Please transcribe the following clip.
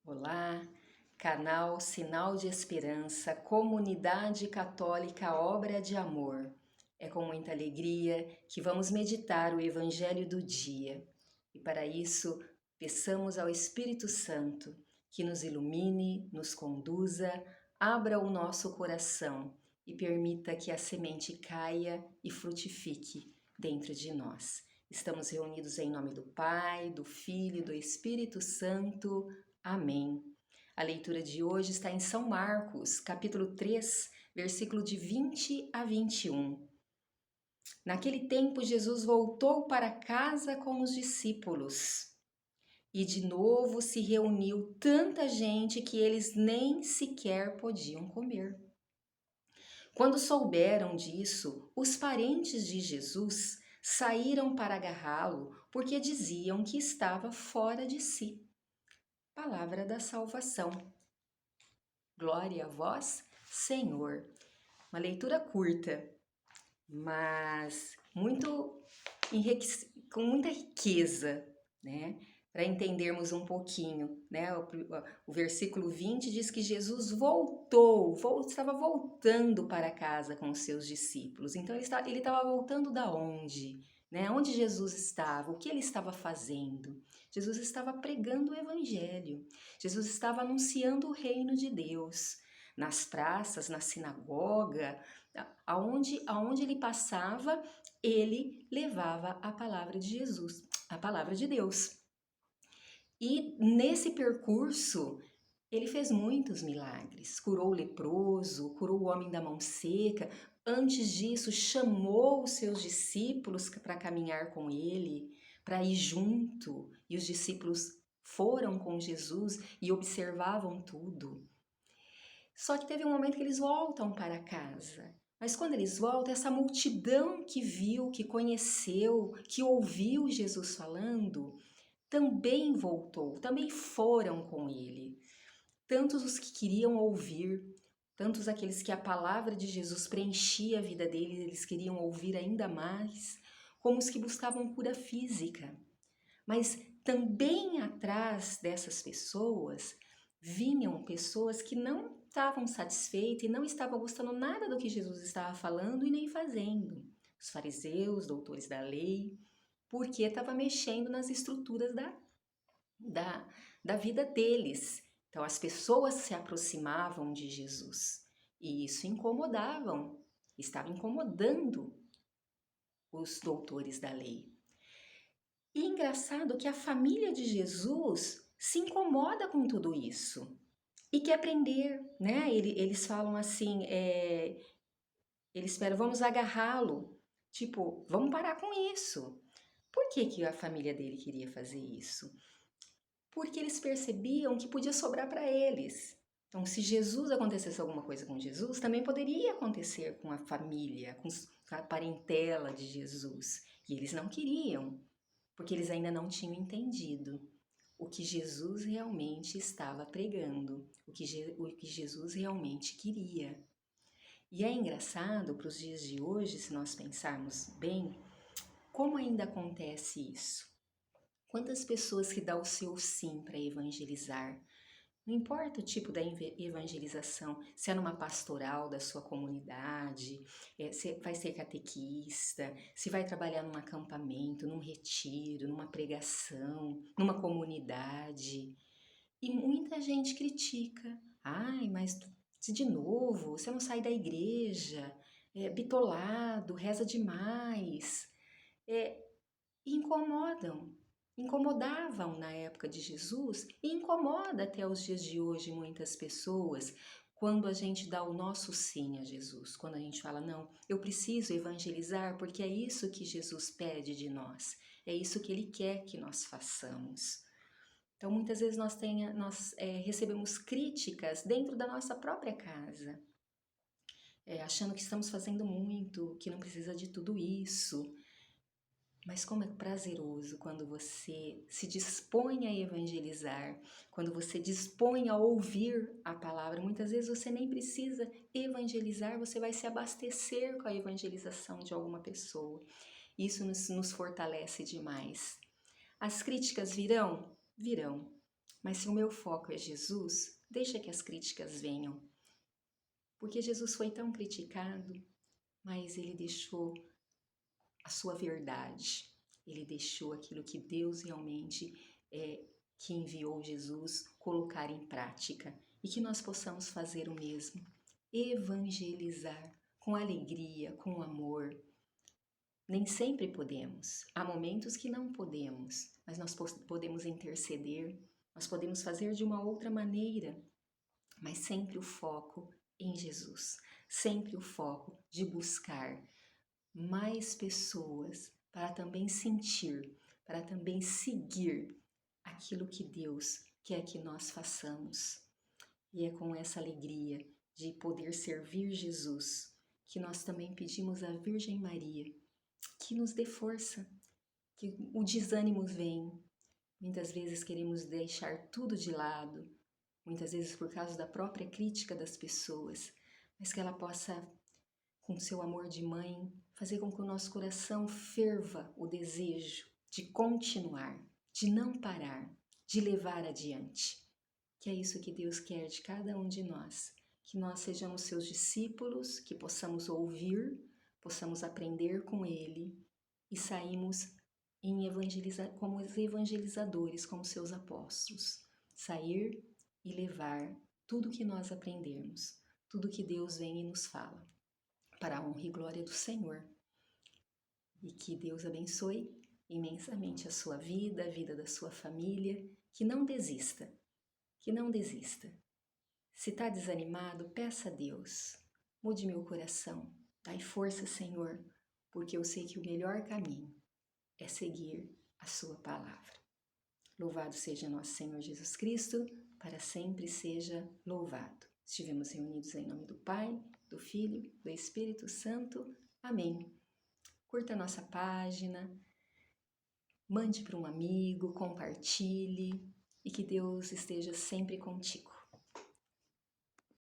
Olá, canal Sinal de Esperança, Comunidade Católica Obra de Amor. É com muita alegria que vamos meditar o Evangelho do dia. E para isso, peçamos ao Espírito Santo que nos ilumine, nos conduza, abra o nosso coração e permita que a semente caia e frutifique dentro de nós. Estamos reunidos em nome do Pai, do Filho e do Espírito Santo. Amém. A leitura de hoje está em São Marcos, capítulo 3, versículo de 20 a 21. Naquele tempo, Jesus voltou para casa com os discípulos e de novo se reuniu tanta gente que eles nem sequer podiam comer. Quando souberam disso, os parentes de Jesus saíram para agarrá-lo porque diziam que estava fora de si. Palavra da salvação. Glória a vós, Senhor. Uma leitura curta, mas com muita riqueza, né? Para entendermos um pouquinho, né? O versículo 20 diz que Jesus estava voltando para casa com os seus discípulos. Então ele estava voltando da onde? Né? Onde Jesus estava? O que ele estava fazendo? Jesus estava pregando o Evangelho. Jesus estava anunciando o reino de Deus. Nas praças, na sinagoga, aonde ele passava, ele levava a palavra de Jesus, a palavra de Deus. E nesse percurso, ele fez muitos milagres. Curou o leproso, curou o homem da mão seca. Antes disso, chamou os seus discípulos para caminhar com ele, para ir junto. E os discípulos foram com Jesus e observavam tudo. Só que teve um momento que eles voltam para casa. Mas quando eles voltam, essa multidão que viu, que conheceu, que ouviu Jesus falando, também voltou, também foram com ele. Tantos os que queriam ouvir, tantos aqueles que a palavra de Jesus preenchia a vida deles, eles queriam ouvir ainda mais, como os que buscavam cura física. Mas também atrás dessas pessoas vinham pessoas que não estavam satisfeitas e não estavam gostando nada do que Jesus estava falando e nem fazendo. Os fariseus, doutores da lei, porque estava mexendo nas estruturas da vida deles. Então as pessoas se aproximavam de Jesus e isso estava incomodando os doutores da lei. E engraçado que a família de Jesus se incomoda com tudo isso e quer aprender, né? Eles falam assim, eles esperam, vamos agarrá-lo, tipo, vamos parar com isso. Por que a família dele queria fazer isso? Porque eles percebiam que podia sobrar para eles. Então, se Jesus acontecesse alguma coisa com Jesus, também poderia acontecer com a família, com a parentela de Jesus. E eles não queriam, porque eles ainda não tinham entendido o que Jesus realmente estava pregando, o que Jesus realmente queria. E é engraçado para os dias de hoje, se nós pensarmos bem, como ainda acontece isso? Quantas pessoas que dão o seu sim para evangelizar? Não importa o tipo da evangelização, se é numa pastoral da sua comunidade, se vai ser catequista, se vai trabalhar num acampamento, num retiro, numa pregação, numa comunidade. E muita gente critica. Ai, mas se de novo, você não sai da igreja, é bitolado, reza demais. Incomodam. Incomodavam na época de Jesus e incomoda até os dias de hoje muitas pessoas quando a gente dá o nosso sim a Jesus, quando a gente fala, não, eu preciso evangelizar porque é isso que Jesus pede de nós, é isso que Ele quer que nós façamos. Então, muitas vezes nós recebemos críticas dentro da nossa própria casa, achando que estamos fazendo muito, que não precisa de tudo isso. Mas como é prazeroso quando você se dispõe a evangelizar, quando você dispõe a ouvir a palavra. Muitas vezes você nem precisa evangelizar, você vai se abastecer com a evangelização de alguma pessoa. Isso nos fortalece demais. As críticas virão? Virão. Mas se o meu foco é Jesus, deixa que as críticas venham. Porque Jesus foi tão criticado, mas ele deixou a sua verdade. Ele deixou aquilo que Deus realmente que enviou Jesus colocar em prática e que nós possamos fazer o mesmo. Evangelizar com alegria, com amor. Nem sempre podemos. Há momentos que não podemos, mas nós podemos interceder, nós podemos fazer de uma outra maneira, mas sempre o foco em Jesus, sempre o foco de buscar mais pessoas para também sentir, para também seguir aquilo que Deus quer que nós façamos. E é com essa alegria de poder servir Jesus que nós também pedimos à Virgem Maria que nos dê força, que o desânimo vem. Muitas vezes queremos deixar tudo de lado, muitas vezes por causa da própria crítica das pessoas, mas que ela possa, com seu amor de mãe, fazer com que o nosso coração ferva o desejo de continuar, de não parar, de levar adiante. Que é isso que Deus quer de cada um de nós, que nós sejamos seus discípulos, que possamos ouvir, possamos aprender com Ele e saímos como os evangelizadores, como seus apóstolos. Sair e levar tudo que nós aprendermos, tudo que Deus vem e nos fala, para a honra e glória do Senhor. E que Deus abençoe imensamente a sua vida, a vida da sua família, que não desista, que não desista. Se está desanimado, peça a Deus, mude meu coração, dai força, Senhor, porque eu sei que o melhor caminho é seguir a sua palavra. Louvado seja nosso Senhor Jesus Cristo, para sempre seja louvado. Estivemos reunidos em nome do Pai, do Filho, do Espírito Santo. Amém. Curta a nossa página, mande para um amigo, compartilhe e que Deus esteja sempre contigo.